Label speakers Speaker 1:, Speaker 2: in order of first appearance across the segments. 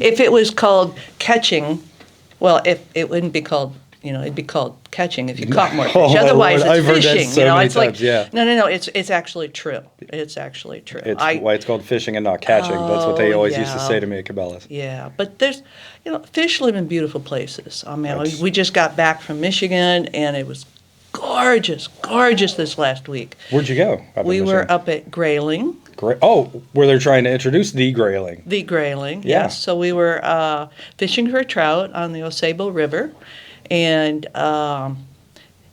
Speaker 1: If it was called catching, well, if it wouldn't be called, it'd be called catching if you caught more fish. Otherwise,
Speaker 2: Lord,
Speaker 1: it's
Speaker 2: I've
Speaker 1: fishing.
Speaker 2: Heard that so many
Speaker 1: it's
Speaker 2: times,
Speaker 1: like no. It's actually true. It's actually true.
Speaker 2: It's why it's called fishing and not catching. That's what they always used to
Speaker 1: yeah.
Speaker 2: say to me at Cabela's.
Speaker 1: Yeah, but there's, fish live in beautiful places. I mean,
Speaker 2: That's-
Speaker 1: we just got back from Michigan, and it was gorgeous this last week.
Speaker 2: Where'd you go?
Speaker 1: We were up at Grayling.
Speaker 2: Where they're trying to introduce the grayling.
Speaker 1: The Grayling,
Speaker 2: Yeah.
Speaker 1: yes. So we were fishing for trout on the Osebo River, and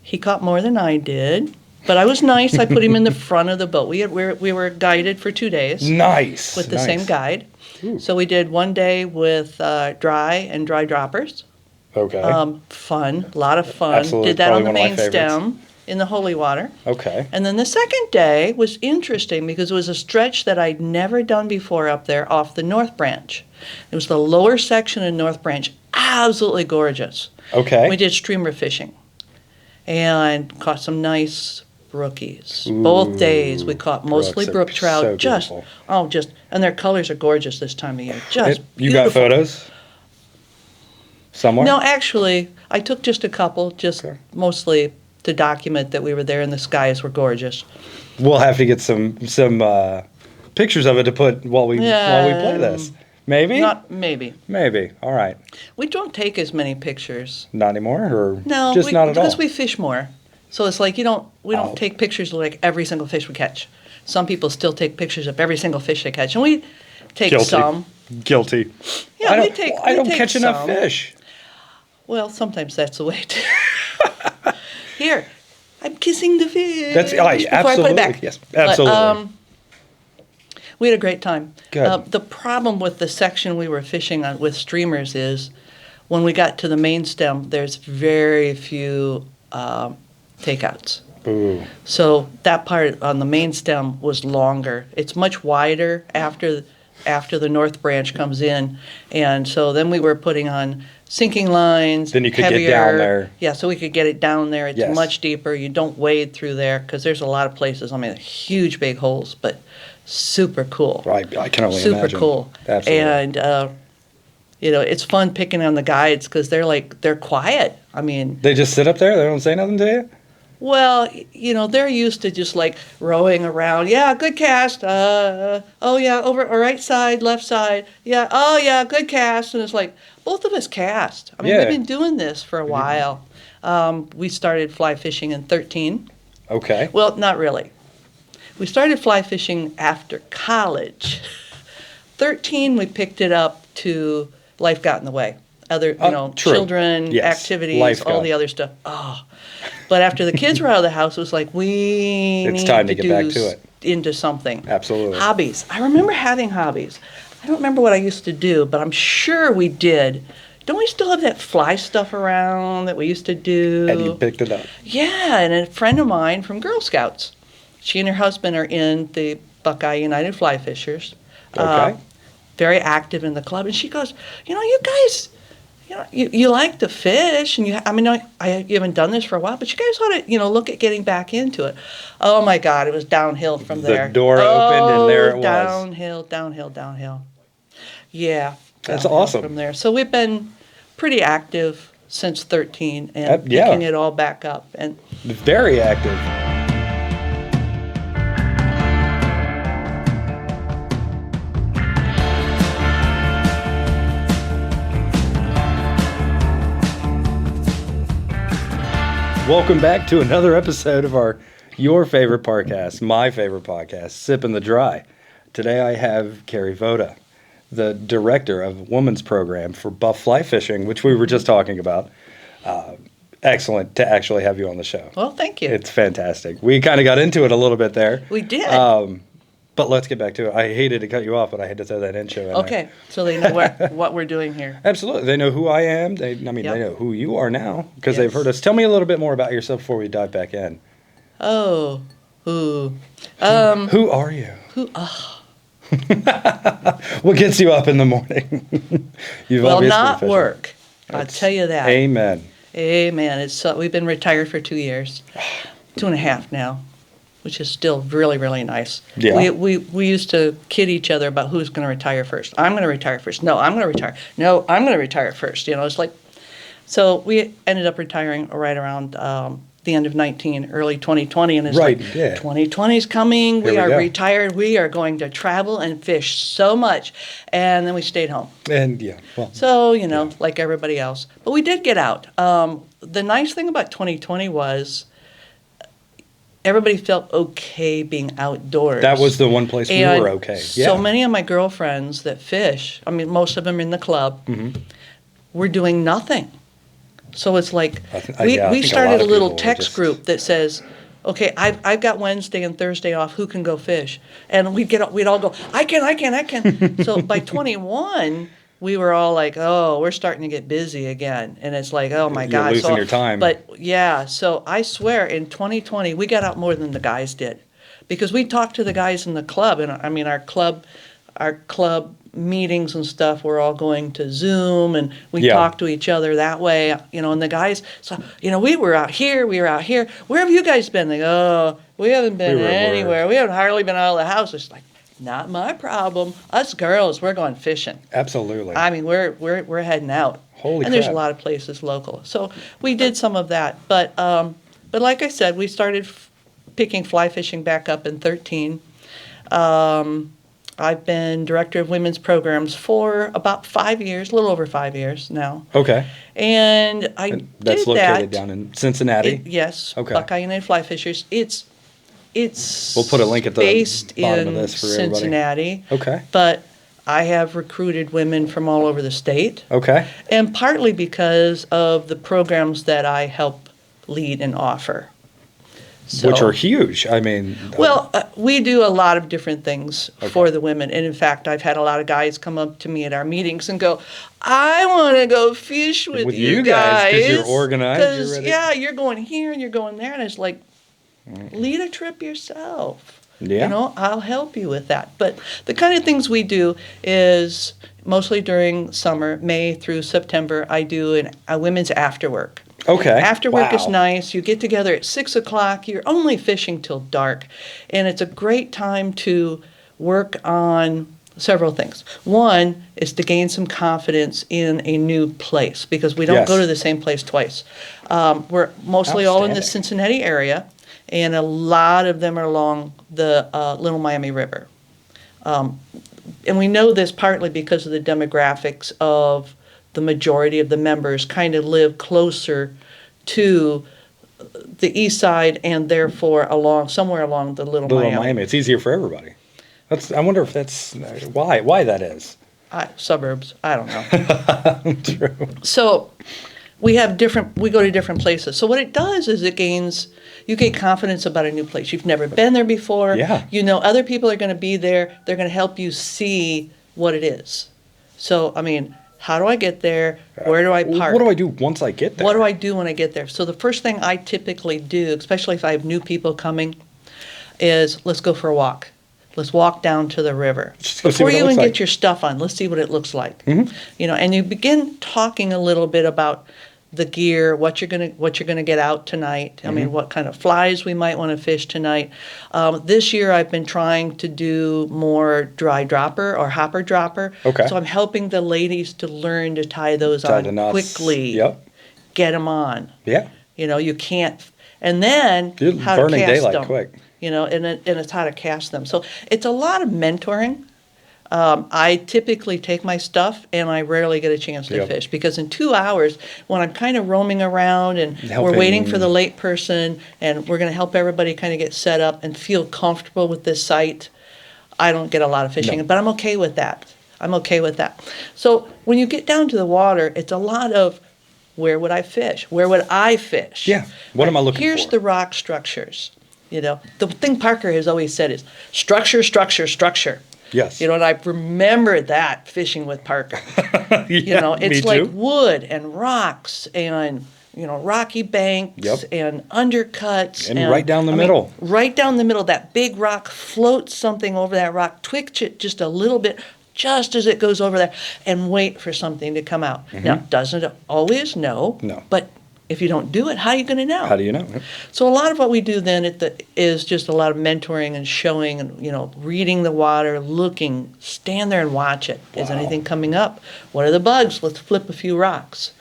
Speaker 1: he caught more than I did. But I was nice. I put him in the front of the boat. We were guided for 2 days.
Speaker 2: Nice.
Speaker 1: With the same guide. Ooh. So we did one day with dry and dry droppers.
Speaker 2: Okay.
Speaker 1: Fun, a lot of fun.
Speaker 2: Absolutely.
Speaker 1: Did that
Speaker 2: Probably
Speaker 1: on the
Speaker 2: one of my
Speaker 1: main
Speaker 2: favorites.
Speaker 1: stem in the holy water.
Speaker 2: Okay.
Speaker 1: And then the second day was interesting because it was a stretch that I'd never done before up there off the North Branch. It was the lower section of North Branch, absolutely gorgeous.
Speaker 2: Okay.
Speaker 1: We did streamer fishing and caught some nice brookies.
Speaker 2: Ooh,
Speaker 1: Both days we caught mostly
Speaker 2: brooks are
Speaker 1: brook trout.
Speaker 2: so
Speaker 1: And their colors are gorgeous this time of year. Just
Speaker 2: You
Speaker 1: beautiful.
Speaker 2: got photos? Somewhere?
Speaker 1: No, actually, I took just a couple, mostly to document that we were there and the skies were gorgeous.
Speaker 2: We'll have to get some pictures of it to put while we play this. Maybe?
Speaker 1: Maybe.
Speaker 2: Maybe. All right.
Speaker 1: We don't take as many pictures.
Speaker 2: Not anymore, or
Speaker 1: No,
Speaker 2: just not at all?
Speaker 1: because we fish more. So it's like we don't take pictures of like every single fish we catch. Some people still take pictures of every single fish they catch, and we take
Speaker 2: Guilty.
Speaker 1: some.
Speaker 2: Guilty.
Speaker 1: Yeah,
Speaker 2: I don't catch enough fish.
Speaker 1: Well, sometimes that's the way to. Here, I'm kissing the fish.
Speaker 2: That's
Speaker 1: before
Speaker 2: absolutely.
Speaker 1: I put it back.
Speaker 2: Yes, absolutely.
Speaker 1: But, we had a great time.
Speaker 2: Good.
Speaker 1: The problem with the section we were fishing on with streamers is when we got to the main stem, there's very few takeouts.
Speaker 2: Ooh.
Speaker 1: So that part on the main stem was longer. It's much wider after the North Branch comes in, and so then we were putting on sinking lines.
Speaker 2: Then you could
Speaker 1: heavier.
Speaker 2: get down there.
Speaker 1: Yeah, so we could get it down there. It's
Speaker 2: Yes.
Speaker 1: much deeper. You don't wade through there because there's a lot of places. I mean, huge big holes, but super cool.
Speaker 2: I can only imagine.
Speaker 1: Super cool.
Speaker 2: Absolutely.
Speaker 1: And it's fun picking on the guides because they're quiet. I mean,
Speaker 2: They just sit up there? They don't say nothing to you?
Speaker 1: well, they're used to just like rowing around. Yeah, good cast. Oh yeah, over right side, left side. Yeah. Oh yeah, good cast. And it's like both of us cast. I mean,
Speaker 2: Yeah.
Speaker 1: we've been doing this for a while. We started fly fishing in 2013.
Speaker 2: Okay.
Speaker 1: Well, not really. We started fly fishing after college. 2013, we picked it up to life got in the way. Other,
Speaker 2: True.
Speaker 1: children,
Speaker 2: Yes.
Speaker 1: activities,
Speaker 2: Life
Speaker 1: all
Speaker 2: got-
Speaker 1: the other stuff. Oh. But after the kids were out of the house, it was like, we
Speaker 2: It's
Speaker 1: need
Speaker 2: time to get
Speaker 1: do
Speaker 2: back to it.
Speaker 1: into something.
Speaker 2: Absolutely.
Speaker 1: Hobbies. I remember having hobbies. I don't remember what I used to do, but I'm sure we did. Don't we still have that fly stuff around that we used to do?
Speaker 2: And you picked it up.
Speaker 1: Yeah, and a friend of mine from Girl Scouts. She and her husband are in the Buckeye United Fly Fishers.
Speaker 2: Okay.
Speaker 1: Very active in the club. And she goes, you guys, you like to fish, and you haven't done this for a while, but you guys ought to, look at getting back into it. Oh my God, it was downhill from there.
Speaker 2: The door opened and there it was.
Speaker 1: Downhill. Yeah.
Speaker 2: That's
Speaker 1: downhill
Speaker 2: awesome.
Speaker 1: From there. So we've been pretty active since 2013 and
Speaker 2: Yeah.
Speaker 1: picking it all back up. And
Speaker 2: Very active. Welcome back to another episode of your favorite podcast, my favorite podcast, Sippin the Dry. Today I have Cari Vota, the director of Women's Program for Buff Fly Fishing, which we were just talking about. Excellent to actually have you on the show.
Speaker 1: well, thank you.
Speaker 2: It's fantastic. We kind of got into it a little bit there.
Speaker 1: We did.
Speaker 2: But let's get back to it. I hated to cut you off, but I had to throw that intro in there.
Speaker 1: Okay, so they know what we're doing here.
Speaker 2: Absolutely. They know who I am. They
Speaker 1: Yep.
Speaker 2: know who you are now because they've
Speaker 1: Yes.
Speaker 2: heard us. Tell me a little bit more about yourself before we dive back in.
Speaker 1: Oh, who?
Speaker 2: Who are you?
Speaker 1: Who?
Speaker 2: What gets you up in the morning? You've
Speaker 1: Well,
Speaker 2: obviously
Speaker 1: not
Speaker 2: fishing.
Speaker 1: work. I'll tell you that.
Speaker 2: Amen.
Speaker 1: Amen. We've been retired for 2 years, 2.5 now. which is still really, really nice.
Speaker 2: Yeah.
Speaker 1: We used to kid each other about who's going to retire first. I'm going to retire first. No, I'm going to retire. No, I'm going to retire first. It's like, so we ended up retiring right around the end of 19, early 2020, and it's
Speaker 2: Right,
Speaker 1: like,
Speaker 2: yeah.
Speaker 1: 2020 is coming.
Speaker 2: Here
Speaker 1: We
Speaker 2: we
Speaker 1: are
Speaker 2: go.
Speaker 1: retired. We are going to travel and fish so much. And then we stayed home.
Speaker 2: And yeah, well,
Speaker 1: So,
Speaker 2: Yeah.
Speaker 1: like everybody else. But we did get out. The nice thing about 2020 was everybody felt okay being outdoors.
Speaker 2: that was the one place we
Speaker 1: And
Speaker 2: were okay. Yeah.
Speaker 1: so many of my girlfriends that fish, I mean, most of them in the club, were doing nothing. So it's like,
Speaker 2: I think a
Speaker 1: we
Speaker 2: lot
Speaker 1: started a
Speaker 2: of
Speaker 1: little
Speaker 2: people were
Speaker 1: text
Speaker 2: just-
Speaker 1: group that says, okay, I've got Wednesday and Thursday off. Who can go fish? And we'd all go, I can. So by 21, we were all like, oh, we're starting to get busy again. And it's like, oh my
Speaker 2: You're
Speaker 1: God.
Speaker 2: losing your time.
Speaker 1: But yeah, so I swear in 2020, we got out more than the guys did. Because we talked to the guys in the club, and I mean, our club meetings and stuff, we're all going to Zoom, and we
Speaker 2: Yeah.
Speaker 1: talk to each other that way, and the guys, so, we were out here, where have you guys been? They go, oh, we haven't been
Speaker 2: We were at
Speaker 1: anywhere,
Speaker 2: work.
Speaker 1: we haven't hardly been out of the house. It's like, not my problem. Us girls, we're going fishing.
Speaker 2: Absolutely.
Speaker 1: I mean, we're heading out.
Speaker 2: Holy
Speaker 1: And there's a
Speaker 2: crap.
Speaker 1: lot of places local. So we did some of that. But like I said, we started picking fly fishing back up in 13. I've been director of women's programs for about 5 years, a little over 5 years now.
Speaker 2: Okay.
Speaker 1: And I
Speaker 2: And that's
Speaker 1: did
Speaker 2: located
Speaker 1: that.
Speaker 2: down in Cincinnati.
Speaker 1: Yes,
Speaker 2: Okay.
Speaker 1: Buckeye United Fly Fishers. It's
Speaker 2: We'll put a link at the
Speaker 1: based
Speaker 2: bottom of
Speaker 1: in
Speaker 2: this for everybody.
Speaker 1: Cincinnati.
Speaker 2: Okay.
Speaker 1: But I have recruited women from all over the state.
Speaker 2: Okay.
Speaker 1: And partly because of the programs that I help lead and offer. So,
Speaker 2: Which are huge. I mean,
Speaker 1: well, we do a lot of different things
Speaker 2: Okay.
Speaker 1: for the women. And in fact, I've had a lot of guys come up to me at our meetings and go, I want to go fish with
Speaker 2: you guys, 'cause you're organized, you're
Speaker 1: 'Cause,
Speaker 2: ready."
Speaker 1: yeah, you're going here and you're going there. And it's like, lead a trip yourself.
Speaker 2: Yeah.
Speaker 1: I'll help you with that. But the kind of things we do is mostly during summer, May through September, I do a women's after work.
Speaker 2: okay.
Speaker 1: After work is
Speaker 2: Wow.
Speaker 1: nice. You get together at 6 o'clock. You're only fishing till dark. And it's a great time to work on several things. One is to gain some confidence in a new place because we don't
Speaker 2: Yes.
Speaker 1: go to the same place twice. We're mostly all in the
Speaker 2: Outstanding.
Speaker 1: Cincinnati area, and a lot of them are along the Little Miami River. And we know this partly because of the demographics of the majority of the members kind of live closer to the east side and therefore somewhere along the Little
Speaker 2: Little
Speaker 1: Miami.
Speaker 2: Miami. It's easier for everybody. I wonder if that's why that is.
Speaker 1: Suburbs, I don't know.
Speaker 2: True.
Speaker 1: So we go to different places. So what it does is you gain confidence about a new place. You've never been there before.
Speaker 2: Yeah.
Speaker 1: Other people are going to be there. They're going to help you see what it is. So, I mean, how do I get there? Where do I park?
Speaker 2: What do I do once I get there?
Speaker 1: What do I do when I get there? So the first thing I typically do, especially if I have new people coming, is let's go for a walk. Let's walk down to the river.
Speaker 2: Just go see
Speaker 1: Before
Speaker 2: what it
Speaker 1: you even
Speaker 2: looks
Speaker 1: get
Speaker 2: like.
Speaker 1: your stuff on, let's see what it looks like. And you begin talking a little bit about the gear, what you're gonna get out tonight. I mean, what kind of flies we might want to fish tonight. This year, I've been trying to do more dry dropper or hopper dropper.
Speaker 2: Okay.
Speaker 1: So I'm helping the ladies to learn to tie those
Speaker 2: Tie
Speaker 1: on
Speaker 2: the knots.
Speaker 1: quickly.
Speaker 2: Yep.
Speaker 1: Get them on.
Speaker 2: Yeah.
Speaker 1: You can't. And then
Speaker 2: You're
Speaker 1: how to
Speaker 2: burning
Speaker 1: cast
Speaker 2: daylight
Speaker 1: them.
Speaker 2: quick.
Speaker 1: And it's how to cast them. So it's a lot of mentoring. I typically take my stuff and I rarely get a chance to
Speaker 2: Yep.
Speaker 1: fish because in 2 hours, when I'm kind of roaming around and we're waiting for the late person and we're going to help everybody kind of get set up and feel comfortable with this site, I don't get a lot of fishing.
Speaker 2: No.
Speaker 1: But I'm okay with that. So when you get down to the water, it's a lot of where would I fish? Where would I fish?
Speaker 2: Yeah. What am I looking
Speaker 1: Here's
Speaker 2: for?
Speaker 1: the rock structures. The thing Parker has always said is structure, structure, structure.
Speaker 2: Yes.
Speaker 1: And I remember that fishing with Parker.
Speaker 2: Yeah, me
Speaker 1: It's like
Speaker 2: too.
Speaker 1: wood and rocks and, rocky banks
Speaker 2: Yep.
Speaker 1: and undercuts.
Speaker 2: And right down the middle.
Speaker 1: Right down the middle, that big rock, float something over that rock, twitch it just a little bit, just as it goes over there, and wait for something to come out. Now, doesn't it always? No.
Speaker 2: No.
Speaker 1: But if you don't do it, how are you going to know?
Speaker 2: How do you know?
Speaker 1: So a lot of what we do then is just a lot of mentoring and showing and, reading the water, looking, stand there and watch it. Is
Speaker 2: Wow.
Speaker 1: anything coming up? What are the bugs? Let's flip a few rocks.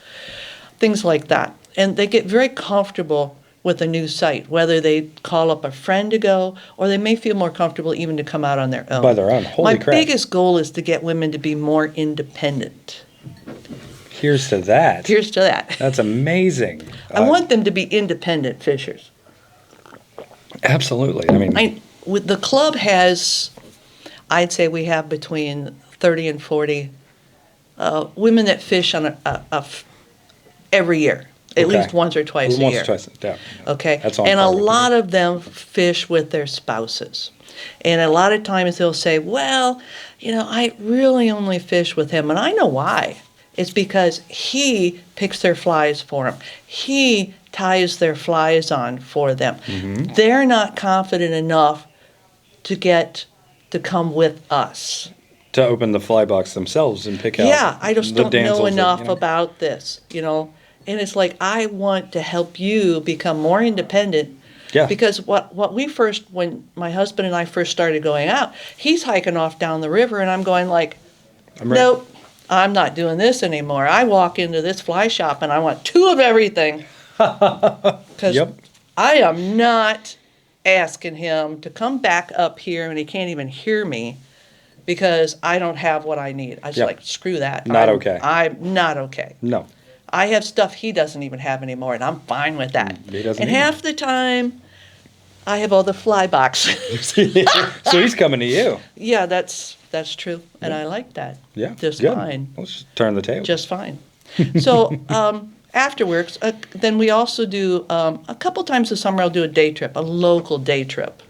Speaker 1: Things like that. And they get very comfortable with a new site, whether they call up a friend to go, or they may feel more comfortable even to come out on their own.
Speaker 2: By their own. Holy
Speaker 1: My
Speaker 2: crap.
Speaker 1: biggest goal is to get women to be more independent.
Speaker 2: Here's to that.
Speaker 1: Here's to that.
Speaker 2: That's amazing.
Speaker 1: I want them to be independent fishers.
Speaker 2: Absolutely. I mean,
Speaker 1: With the club has, I'd say we have between 30 and 40 women that fish on every year, at
Speaker 2: Okay.
Speaker 1: least once or twice a
Speaker 2: once
Speaker 1: year.
Speaker 2: or twice. Yeah.
Speaker 1: Okay,
Speaker 2: That's on
Speaker 1: and a
Speaker 2: par with me.
Speaker 1: lot of them fish with their spouses. And a lot of times they'll say, well, I really only fish with him. And I know why. It's because he picks their flies for them. He ties their flies on for them.
Speaker 2: Mm-hmm.
Speaker 1: They're not confident enough to get to come with us.
Speaker 2: To open the fly box themselves and pick out.
Speaker 1: Yeah, I just
Speaker 2: the
Speaker 1: don't know
Speaker 2: damsels that,
Speaker 1: enough about this, And it's like, I want to help you become more independent.
Speaker 2: Yeah.
Speaker 1: Because when my husband and I first started going out, he's hiking off down the river, and I'm going like,
Speaker 2: I'm ready.
Speaker 1: nope, I'm not doing this anymore. I walk into this fly shop and I want 2 of everything. Because
Speaker 2: Yep.
Speaker 1: I am not asking him to come back up here and he can't even hear me because I don't have what I need. I just
Speaker 2: Yep.
Speaker 1: like, screw that.
Speaker 2: Not okay.
Speaker 1: I'm not okay.
Speaker 2: No.
Speaker 1: I have stuff he doesn't even have anymore, and I'm fine with that.
Speaker 2: He doesn't
Speaker 1: And
Speaker 2: either.
Speaker 1: half the time, I have all the fly boxes.
Speaker 2: So he's coming to you.
Speaker 1: Yeah, that's true, and I like that.
Speaker 2: Yeah.
Speaker 1: Just
Speaker 2: good.
Speaker 1: fine.
Speaker 2: Let's just turn the table.
Speaker 1: Just fine. So afterwards, then we also do, a couple times this summer I'll do a day trip, a local day trip.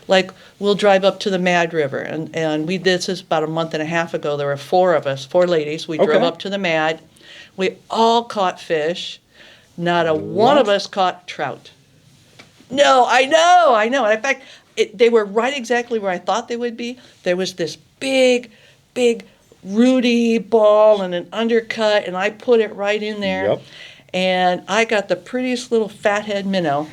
Speaker 1: Like, we'll drive up to the Mad River, and we did this about a month and a half ago. There were 4 of us, 4 ladies. We drove
Speaker 2: Okay.
Speaker 1: up to the Mad. We all caught fish. Not a one of us caught trout. No, I know. And in fact, they were right exactly where I thought they would be. There was this big, rooty ball and an undercut, and I put it right in there.
Speaker 2: Yep.
Speaker 1: And I got the prettiest little fathead minnow.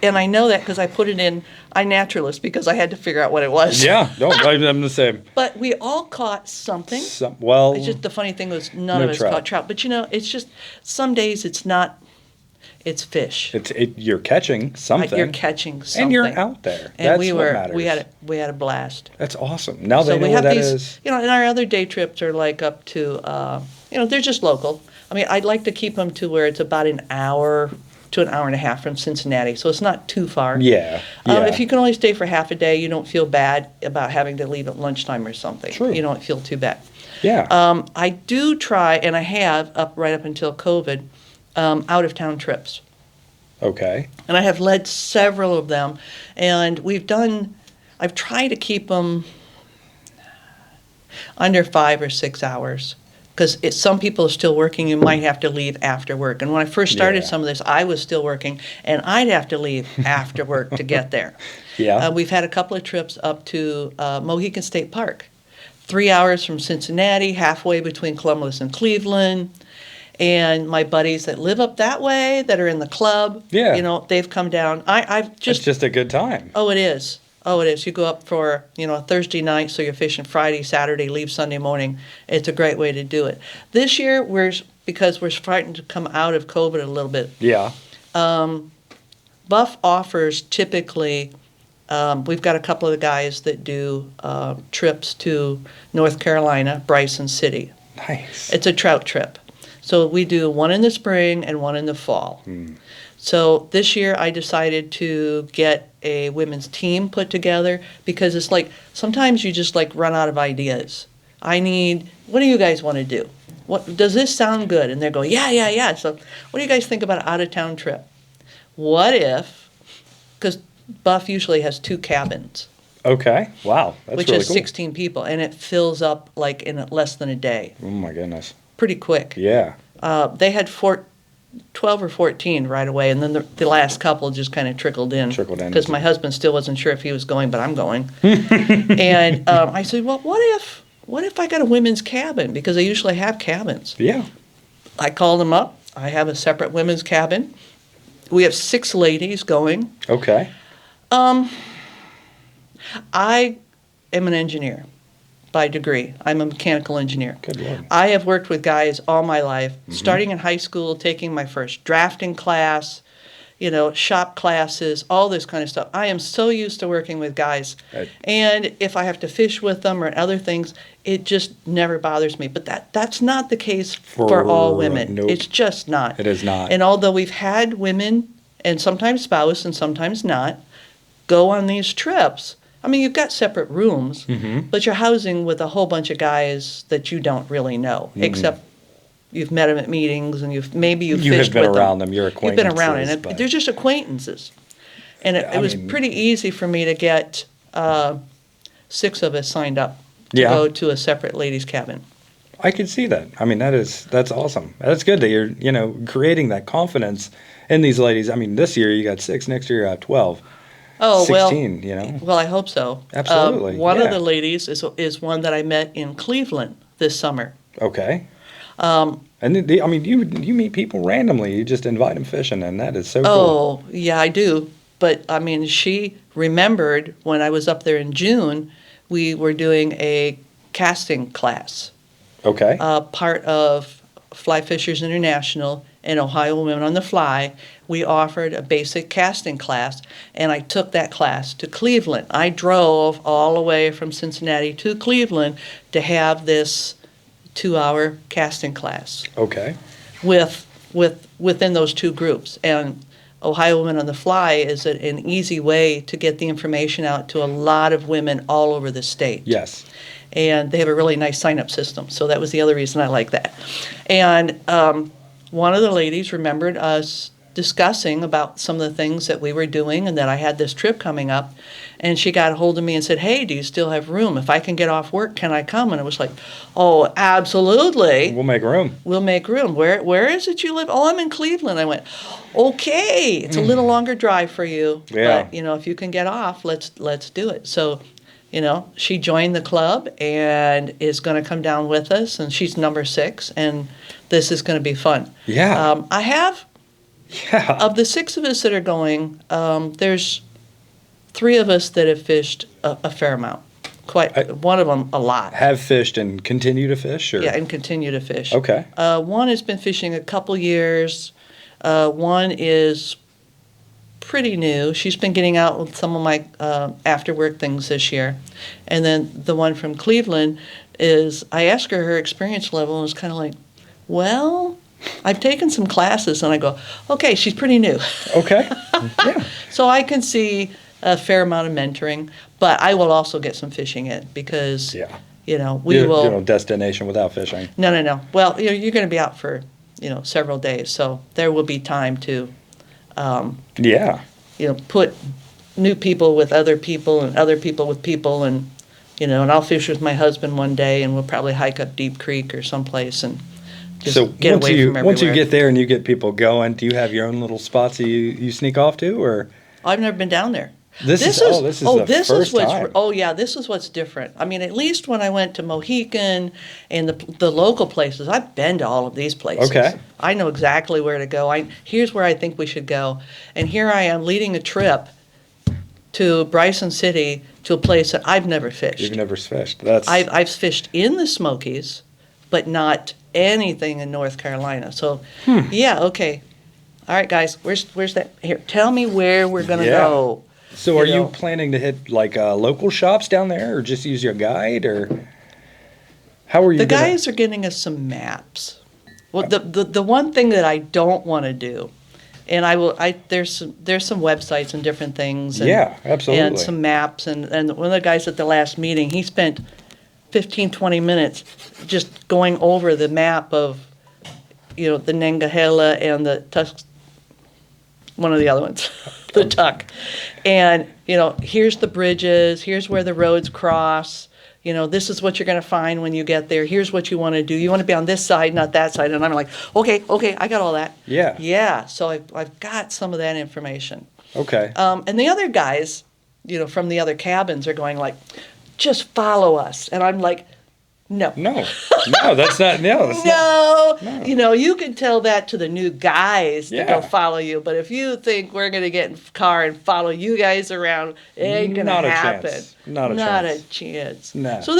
Speaker 1: And I know that because I put it in iNaturalist because I had to figure out what it was.
Speaker 2: Yeah. No, I'm the same.
Speaker 1: But we all caught something.
Speaker 2: Well,
Speaker 1: It's just the funny thing was none
Speaker 2: No
Speaker 1: of us
Speaker 2: trout.
Speaker 1: caught trout. But it's just some days it's not, it's fish.
Speaker 2: you're catching something.
Speaker 1: You're catching something.
Speaker 2: And you're out there.
Speaker 1: And
Speaker 2: That's
Speaker 1: we
Speaker 2: what matters.
Speaker 1: we had a blast.
Speaker 2: That's awesome. Now
Speaker 1: So
Speaker 2: they know
Speaker 1: we
Speaker 2: what
Speaker 1: have
Speaker 2: that
Speaker 1: these,
Speaker 2: is.
Speaker 1: and our other day trips are like up to, they're just local. I mean, I'd like to keep them to where it's about an hour to an hour and a half from Cincinnati, so it's not too far.
Speaker 2: Yeah.
Speaker 1: If you can only stay for half a day, you don't feel bad about having to leave at lunchtime or something.
Speaker 2: True.
Speaker 1: You don't feel too bad.
Speaker 2: Yeah.
Speaker 1: I do try, and I have right up until COVID, out of town trips.
Speaker 2: Okay.
Speaker 1: And I have led several of them, and I've tried to keep them under 5 or 6 hours. Because some people are still working, you might have to leave after work. And when I first started
Speaker 2: Yeah.
Speaker 1: some of this, I was still working, and I'd have to leave after work to get there.
Speaker 2: Yeah.
Speaker 1: We've had a couple of trips up to Mohican State Park, 3 hours from Cincinnati, halfway between Columbus and Cleveland. And my buddies that live up that way, that are in the club,
Speaker 2: Yeah.
Speaker 1: they've come down.
Speaker 2: It's just a good time.
Speaker 1: Oh, it is. Oh, it is. You go up for, a Thursday night, so you're fishing Friday, Saturday, leave Sunday morning. It's a great way to do it. This year, because we're starting to come out of COVID a little bit,
Speaker 2: Yeah.
Speaker 1: Buff offers typically, we've got a couple of the guys that do trips to North Carolina, Bryson City.
Speaker 2: Nice.
Speaker 1: It's a trout trip. So we do one in the spring and one in the fall. So this year I decided to get a women's team put together because it's like sometimes you just like run out of ideas. What do you guys want to do? Does this sound good? And they're going, yeah. So what do you guys think about an out-of-town trip? What if, because Buff usually has 2 cabins,
Speaker 2: Okay. Wow. That's
Speaker 1: which
Speaker 2: really
Speaker 1: has
Speaker 2: cool.
Speaker 1: 16 people, and it fills up like in less than a day,
Speaker 2: Oh my goodness.
Speaker 1: pretty quick.
Speaker 2: Yeah.
Speaker 1: They had 12 or 14 right away, and then the last couple just kind of trickled in. Because my husband still wasn't sure if he was going, but I'm going. And I said, well, what if I got a women's cabin? Because they usually have cabins.
Speaker 2: Yeah.
Speaker 1: I called them up. I have a separate women's cabin. We have 6 ladies going.
Speaker 2: Okay.
Speaker 1: I am an engineer by degree. I'm a mechanical engineer.
Speaker 2: Good Lord.
Speaker 1: I have worked with guys all my life, starting in high school, taking my first drafting class, shop classes, all this kind of stuff. I am so used to working with guys.
Speaker 2: Right.
Speaker 1: And if I have to fish with them or other things, it just never bothers me. But that's not the case for all women.
Speaker 2: Nope.
Speaker 1: It's just not.
Speaker 2: It is not.
Speaker 1: And although we've had women, and sometimes spouse and sometimes not, go on these trips, I mean, you've got separate rooms, but you're housing with a whole bunch of guys that you don't really know, except you've met them at meetings and you've fished with them.
Speaker 2: You have been around them. You're acquaintances.
Speaker 1: You've been around, and they're just acquaintances. And it was pretty easy for me to get 6 of us signed up to go to a separate ladies' cabin.
Speaker 2: I could see that. I mean, that's awesome. That's good that you're, creating that confidence in these ladies. I mean, this year you got 6, next year you have 12.
Speaker 1: Oh,
Speaker 2: 16,
Speaker 1: Well, I hope so.
Speaker 2: Absolutely.
Speaker 1: One of the ladies is one that I met in Cleveland this summer.
Speaker 2: Okay. And you meet people randomly. You just invite them fishing, and that is so cool.
Speaker 1: Oh, yeah, I do. But, I mean, she remembered when I was up there in June, we were doing a casting class.
Speaker 2: Okay.
Speaker 1: Part of Fly Fishers International and Ohio Women on the Fly. We offered a basic casting class, and I took that class to Cleveland. I drove all the way from Cincinnati to Cleveland to have this 2-hour casting class.
Speaker 2: Okay.
Speaker 1: Within those 2 groups. And Ohio Women on the Fly is an easy way to get the information out to a lot of women all over the state.
Speaker 2: Yes.
Speaker 1: And they have a really nice sign-up system, so that was the other reason I like that. And one of the ladies remembered us discussing about some of the things that we were doing and that I had this trip coming up, and she got a hold of me and said, "Hey, do you still have room? If I can get off work, can I come?" And it was like, "Oh, absolutely.
Speaker 2: We'll make room.
Speaker 1: We'll make room. Where is it you live?" "Oh, I'm in Cleveland." I went, "Okay, it's a little longer drive for you,
Speaker 2: Yeah.
Speaker 1: but if you can get off, let's do it." So, she joined the club and is going to come down with us, and she's number 6, and this is going to be fun.
Speaker 2: Yeah.
Speaker 1: I have,
Speaker 2: Yeah.
Speaker 1: of the 6 of us that are going, there's 3 of us that have fished a fair amount. One of them a lot.
Speaker 2: Have fished and continue to fish? Or?
Speaker 1: Yeah, and continue to fish.
Speaker 2: Okay.
Speaker 1: One has been fishing a couple years. One is pretty new. She's been getting out with some of my after-work things this year. And then the one from Cleveland I asked her experience level, and it's kind of like, well, I've taken some classes, and I go, okay, she's pretty new.
Speaker 2: Okay. Yeah.
Speaker 1: So I can see a fair amount of mentoring, but I will also get some fishing in because, we will.
Speaker 2: You're no destination without fishing.
Speaker 1: No. Well, you're going to be out for, several days, so there will be time to, put new people with other people and other people with people, and, and I'll fish with my husband one day, and we'll probably hike up Deep Creek or someplace and just get away from everywhere.
Speaker 2: Once you get there and you get people going, do you have your own little spots that you sneak off to, or?
Speaker 1: I've never been down there.
Speaker 2: This is the first time.
Speaker 1: Oh yeah, this is what's different. I mean, at least when I went to Mohican and the local places, I've been to all of these places.
Speaker 2: Okay.
Speaker 1: I know exactly where to go. Here's where I think we should go, and here I am leading a trip to Bryson City to a place that I've never fished.
Speaker 2: You've never fished.
Speaker 1: I've fished in the Smokies, but not anything in North Carolina. So, yeah, okay. All right, guys, where's that? Here, tell me where we're gonna go.
Speaker 2: So, are you planning to hit local shops down there, or just use your guide, or how are you?
Speaker 1: The guys are getting us some maps. Well, the one thing that I don't want to do, and there's some websites and different things. And,
Speaker 2: yeah, absolutely.
Speaker 1: And some maps, and one of the guys at the last meeting, he spent 15, 20 minutes just going over the map of, the Nangahala and the one of the other ones, the Tuck. And, here's the bridges, here's where the roads cross, this is what you're going to find when you get there, here's what you want to do. You want to be on this side, not that side. And I'm like, okay, I got all that.
Speaker 2: Yeah.
Speaker 1: Yeah, so I've got some of that information.
Speaker 2: Okay.
Speaker 1: And the other guys, from the other cabins are going like, just follow us. And I'm like, No.
Speaker 2: No, that's not. No, that's
Speaker 1: No.
Speaker 2: No.
Speaker 1: You know, you can tell that to the new guys to
Speaker 2: Yeah.
Speaker 1: go follow you. But if you think we're going to get in the car and follow you guys around, it ain't going to
Speaker 2: Not a
Speaker 1: happen.
Speaker 2: chance. Not a chance. No.
Speaker 1: So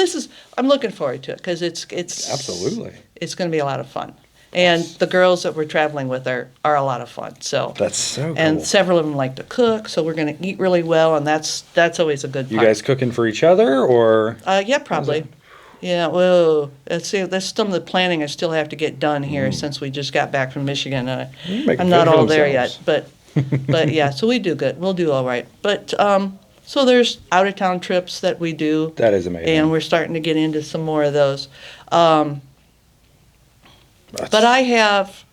Speaker 1: I'm looking forward to it because it's
Speaker 2: Absolutely.
Speaker 1: it's going to be a lot of fun. And the girls that we're traveling with are a lot of fun. So
Speaker 2: That's so cool.
Speaker 1: And several of them like to cook, so we're going to eat really well, and that's always a good part.
Speaker 2: You guys cooking for each other, or?
Speaker 1: Yeah, probably. Yeah, well, let's see. That's some of the planning I still have to get done here since we just got back from Michigan.
Speaker 2: Make
Speaker 1: I'm
Speaker 2: it
Speaker 1: not
Speaker 2: good for
Speaker 1: all there
Speaker 2: themselves.
Speaker 1: yet, but yeah. So we do good. We'll do all right. But so there's out of town trips that we do.
Speaker 2: That is amazing.
Speaker 1: And we're starting to get into some more of those. But I have,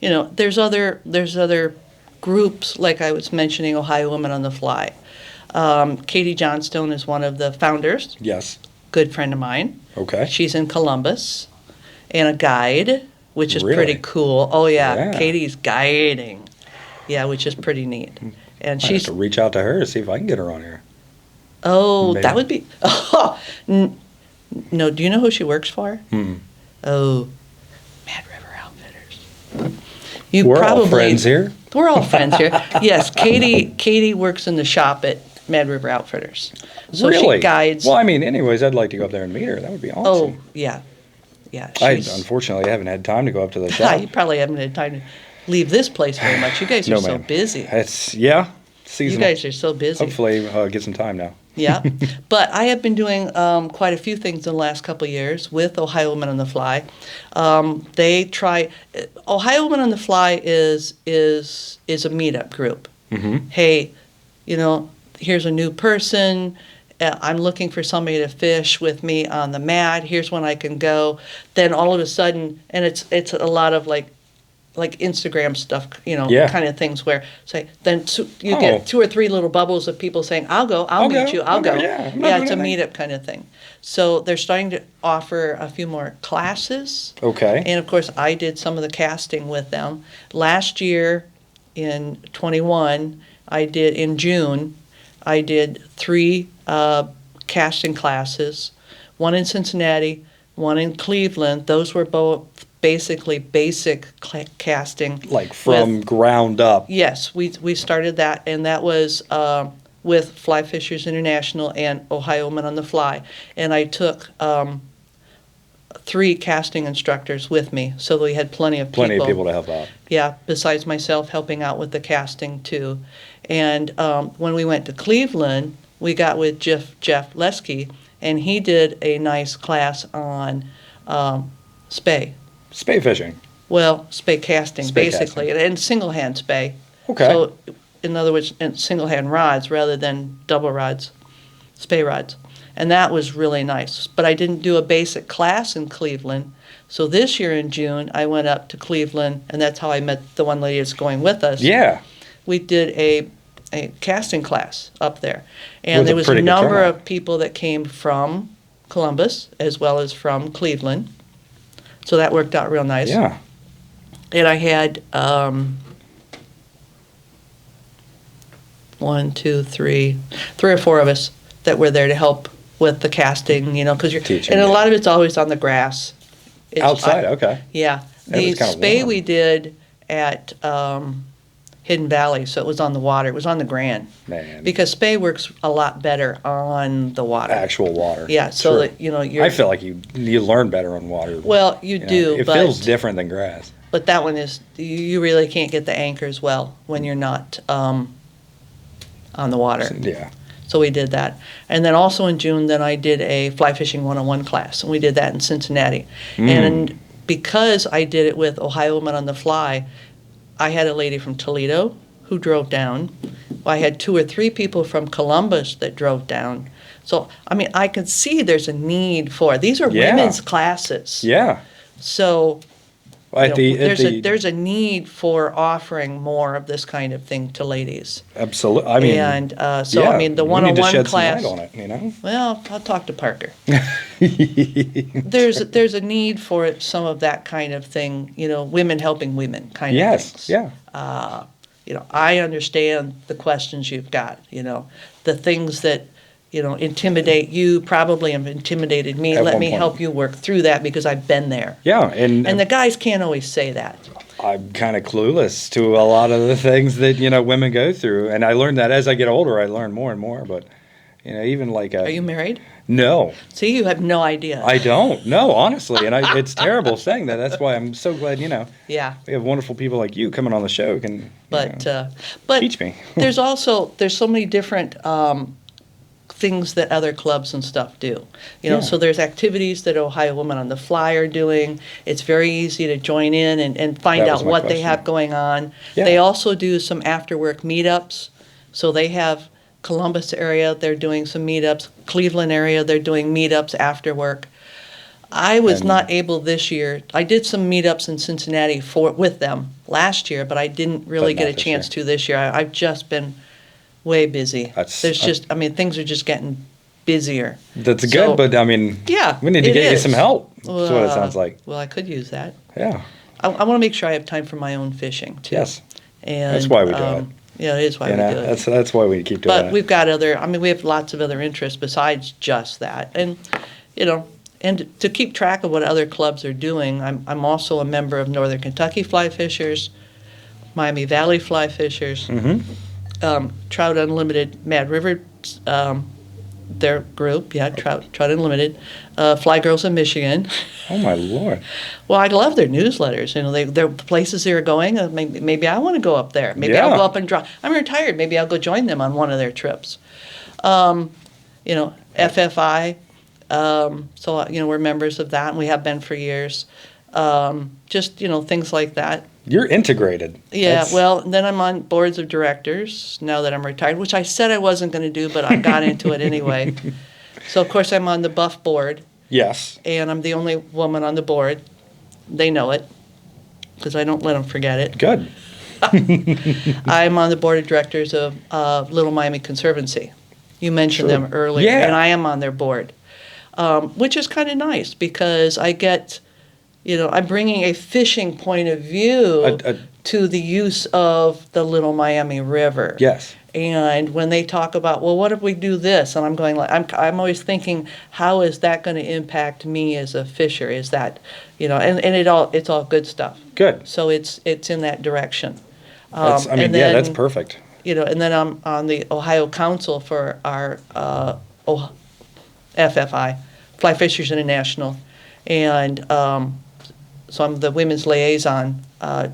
Speaker 1: there's other groups like I was mentioning, Ohio Women on the Fly. Katie Johnstone is one of the founders.
Speaker 2: Yes.
Speaker 1: Good friend of mine.
Speaker 2: Okay.
Speaker 1: She's in Columbus, and a guide, which is
Speaker 2: Really?
Speaker 1: pretty cool. Oh yeah,
Speaker 2: Yeah.
Speaker 1: Katie's guiding. Yeah, which is pretty neat. And
Speaker 2: I have to reach out to her to see if I can get her on here.
Speaker 1: oh,
Speaker 2: Maybe.
Speaker 1: that would be. Oh, no, do you know who she works for? Oh, Mad River Outfitters. You
Speaker 2: We're
Speaker 1: probably,
Speaker 2: all friends here.
Speaker 1: We're all friends here. Yes, Katie works in the shop at Mad River Outfitters. So
Speaker 2: Really?
Speaker 1: she guides.
Speaker 2: Well, I mean, anyways, I'd like to go up there and meet her. That would be awesome.
Speaker 1: Oh, yeah. Yeah.
Speaker 2: I
Speaker 1: she's-
Speaker 2: unfortunately haven't had time to go up to the shop.
Speaker 1: You probably haven't had time to leave this place very much. You guys are
Speaker 2: No,
Speaker 1: so
Speaker 2: ma'am.
Speaker 1: busy.
Speaker 2: It's
Speaker 1: You
Speaker 2: seasonal.
Speaker 1: guys are so busy.
Speaker 2: Hopefully, get some time now.
Speaker 1: Yeah. But I have been doing quite a few things in the last couple of years with Ohio Women on the Fly. They try. Ohio Women on the Fly is a meetup group.
Speaker 2: Mm-hmm.
Speaker 1: Hey, here's a new person. I'm looking for somebody to fish with me on the mat. Here's when I can go. Then all of a sudden, and it's a lot of like Instagram stuff,
Speaker 2: Yeah.
Speaker 1: kind of things where you
Speaker 2: Oh.
Speaker 1: get 2 or 3 little bubbles of people saying, I'll go, I'll meet you, I'll go.
Speaker 2: Yeah, I'm not
Speaker 1: Yeah,
Speaker 2: doing
Speaker 1: it's a
Speaker 2: anything.
Speaker 1: meetup kind of thing. So they're starting to offer a few more classes.
Speaker 2: Okay.
Speaker 1: And of course, I did some of the casting with them. Last year in 21, in June, I did 3 casting classes, one in Cincinnati, one in Cleveland. Those were both basically basic casting.
Speaker 2: Like from ground up.
Speaker 1: Yes, we started that, and that was with Fly Fishers International and Ohio Women on the Fly. And I took 3 casting instructors with me, so we had plenty of people.
Speaker 2: Plenty of people to help out.
Speaker 1: Yeah, besides myself helping out with the casting too. And when we went to Cleveland, we got with Jeff Lesky, and he did a nice class on spay.
Speaker 2: Spay fishing.
Speaker 1: Well, spay casting,
Speaker 2: Spay
Speaker 1: basically, and single hand spay.
Speaker 2: Okay.
Speaker 1: So, in other words, single hand rods rather than double rods, spay rods. And that was really nice. But I didn't do a basic class in Cleveland. So this year in June, I went up to Cleveland, and that's how I met the one lady that's going with us.
Speaker 2: Yeah.
Speaker 1: We did a casting class up there. And
Speaker 2: With
Speaker 1: there
Speaker 2: a
Speaker 1: was a
Speaker 2: pretty good
Speaker 1: number
Speaker 2: turnout.
Speaker 1: of people that came from Columbus as well as from Cleveland. So that worked out real nice.
Speaker 2: Yeah.
Speaker 1: And I had 3 or 4 of us that were there to help with the casting, because
Speaker 2: Teaching,
Speaker 1: and a
Speaker 2: yeah.
Speaker 1: lot of it's always on the grass.
Speaker 2: Outside, okay.
Speaker 1: Yeah.
Speaker 2: It
Speaker 1: The
Speaker 2: was kinda
Speaker 1: spay
Speaker 2: warm.
Speaker 1: we did at Hidden Valley, so it was on the water. It was on the Grand.
Speaker 2: Man.
Speaker 1: Because spay works a lot better on the water.
Speaker 2: Actual water.
Speaker 1: Yeah, so
Speaker 2: True.
Speaker 1: that, you're...
Speaker 2: I feel like you learn better on water.
Speaker 1: Well, you do,
Speaker 2: It
Speaker 1: but...
Speaker 2: feels different than grass.
Speaker 1: But that one is, you really can't get the anchors well when you're not on the water.
Speaker 2: Yeah.
Speaker 1: So we did that. And then also in June, then I did a fly fishing 101 class, and we did that in Cincinnati. And because I did it with Ohio Women on the Fly, I had a lady from Toledo who drove down. I had 2 or 3 people from Columbus that drove down. So, I mean, I could see there's a need for, these are
Speaker 2: Yeah.
Speaker 1: women's classes.
Speaker 2: Yeah.
Speaker 1: So
Speaker 2: At
Speaker 1: there's a need for offering more of this kind of thing to ladies.
Speaker 2: Absolutely. I mean,
Speaker 1: And the
Speaker 2: we need to
Speaker 1: one-on-one
Speaker 2: shed
Speaker 1: class.
Speaker 2: some light on it,
Speaker 1: Well, I'll talk to Parker. There's a need for some of that kind of thing, women helping women kind of
Speaker 2: Yes.
Speaker 1: things.
Speaker 2: Yeah.
Speaker 1: I understand the questions you've got, the things that, intimidate you, probably have intimidated me.
Speaker 2: At
Speaker 1: Let
Speaker 2: one
Speaker 1: me
Speaker 2: point.
Speaker 1: help you work through that because I've been there.
Speaker 2: Yeah, and
Speaker 1: And the guys can't always say that.
Speaker 2: I'm kind of clueless to a lot of the things that women go through, and I learned that as I get older. I learn more and more. But even like
Speaker 1: Are you married?
Speaker 2: no,
Speaker 1: See, you have no idea.
Speaker 2: I don't. No, honestly, and it's terrible saying that. That's why I'm so glad.
Speaker 1: Yeah.
Speaker 2: We have wonderful people like you coming on the show who can
Speaker 1: But
Speaker 2: teach me.
Speaker 1: there's so many different things that other clubs and stuff do.
Speaker 2: Yeah.
Speaker 1: So there's activities that Ohio Women on the Fly are doing. It's very easy to join in and find
Speaker 2: That was
Speaker 1: out
Speaker 2: my
Speaker 1: what they
Speaker 2: question.
Speaker 1: have going on.
Speaker 2: Yeah.
Speaker 1: They also do some after-work meetups. So they have Columbus area, they're doing some meetups. Cleveland area, they're doing meetups after work. I was
Speaker 2: And-
Speaker 1: not able this year. I did some meetups in Cincinnati with them last year, but I didn't really
Speaker 2: But
Speaker 1: get
Speaker 2: not
Speaker 1: a
Speaker 2: this
Speaker 1: chance
Speaker 2: year.
Speaker 1: to this year. I've just been way busy. Things are just getting busier.
Speaker 2: That's
Speaker 1: So-
Speaker 2: good, but I mean,
Speaker 1: Yeah,
Speaker 2: we need to
Speaker 1: it
Speaker 2: get you
Speaker 1: is.
Speaker 2: some help. That's what it sounds like.
Speaker 1: Well, I could use that.
Speaker 2: Yeah.
Speaker 1: I want to make sure I have time for my own fishing too.
Speaker 2: Yes.
Speaker 1: And
Speaker 2: That's why we do it.
Speaker 1: Yeah, it is why we do it.
Speaker 2: That's why we keep doing
Speaker 1: But
Speaker 2: it.
Speaker 1: we've got we have lots of other interests besides just that. And, and to keep track of what other clubs are doing, I'm also a member of Northern Kentucky Fly Fishers, Miami Valley Fly Fishers, Trout Unlimited, Mad River, their group, Trout Unlimited, Fly Girls in Michigan.
Speaker 2: Oh my Lord.
Speaker 1: Well, I love their newsletters. They're the places they're going. Maybe I want to go up there. Maybe
Speaker 2: Yeah.
Speaker 1: I'll go up and draw. I'm retired. Maybe I'll go join them on one of their trips. FFI. We're members of that, and we have been for years. Things like that.
Speaker 2: You're integrated.
Speaker 1: Yeah, well, then I'm on boards of directors now that I'm retired, which I said I wasn't going to do, but I got into it anyway. So, of course, I'm on the Buff board,
Speaker 2: Yes.
Speaker 1: and I'm the only woman on the board. They know it because I don't let them forget it.
Speaker 2: Good.
Speaker 1: I'm on the board of directors of Little Miami Conservancy. You mentioned
Speaker 2: Sure.
Speaker 1: them earlier,
Speaker 2: Yeah.
Speaker 1: and I am on their board, which is kind of nice because I get, I'm bringing a fishing point of view to the use of the Little Miami River.
Speaker 2: Yes.
Speaker 1: And when they talk about, well, what if we do this? And I'm going I'm always thinking, how is that going to impact me as a fisher? Is that, and it's all good stuff.
Speaker 2: Good.
Speaker 1: So it's in that direction.
Speaker 2: That's
Speaker 1: and
Speaker 2: perfect.
Speaker 1: And then I'm on the Ohio Council for our FFI, Fly Fishers International, and so I'm the women's liaison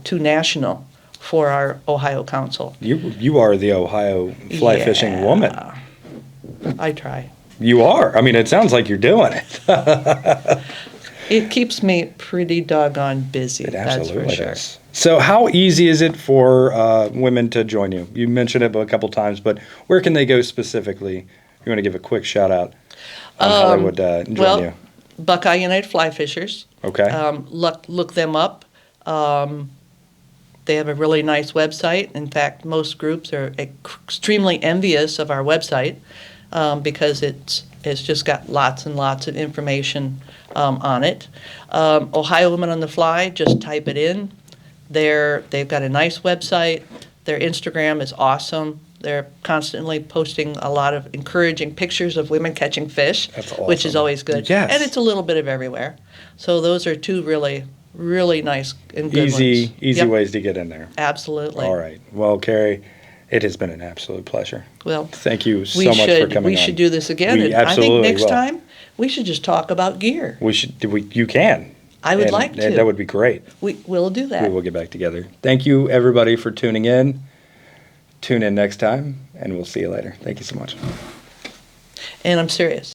Speaker 1: to national for our Ohio Council.
Speaker 2: You are the Ohio fly fishing woman.
Speaker 1: I try.
Speaker 2: You are. I mean, it sounds like you're doing it.
Speaker 1: It keeps me pretty doggone busy,
Speaker 2: It
Speaker 1: that's
Speaker 2: absolutely
Speaker 1: for sure.
Speaker 2: does. So how easy is it for women to join you? You mentioned it a couple times, but where can they go specifically? You want to give a quick shout out on how they would join you?
Speaker 1: Buckeye United Fly Fishers.
Speaker 2: Okay.
Speaker 1: Look them up. They have a really nice website. In fact, most groups are extremely envious of our website because it's just got lots and lots of information on it. Ohio Women on the Fly, just type it in. They've got a nice website. Their Instagram is awesome. They're constantly posting a lot of encouraging pictures of women catching fish,
Speaker 2: That's
Speaker 1: which is
Speaker 2: awesome.
Speaker 1: always good.
Speaker 2: Yes.
Speaker 1: And it's a little bit of everywhere. So those are two really, really nice and good ones.
Speaker 2: Easy
Speaker 1: Yep,
Speaker 2: ways to get in there.
Speaker 1: absolutely.
Speaker 2: All right. Well, Cari, it has been an absolute pleasure.
Speaker 1: Well,
Speaker 2: Thank you so much for coming on.
Speaker 1: we should do this again.
Speaker 2: We
Speaker 1: And I think
Speaker 2: absolutely
Speaker 1: next
Speaker 2: will.
Speaker 1: time we should just talk about gear.
Speaker 2: You can.
Speaker 1: I would like to.
Speaker 2: And that would be great.
Speaker 1: We'll do that.
Speaker 2: We will get back together. Thank you, everybody, for tuning in. Tune in next time, and we'll see you later. Thank you so much.
Speaker 1: And I'm serious.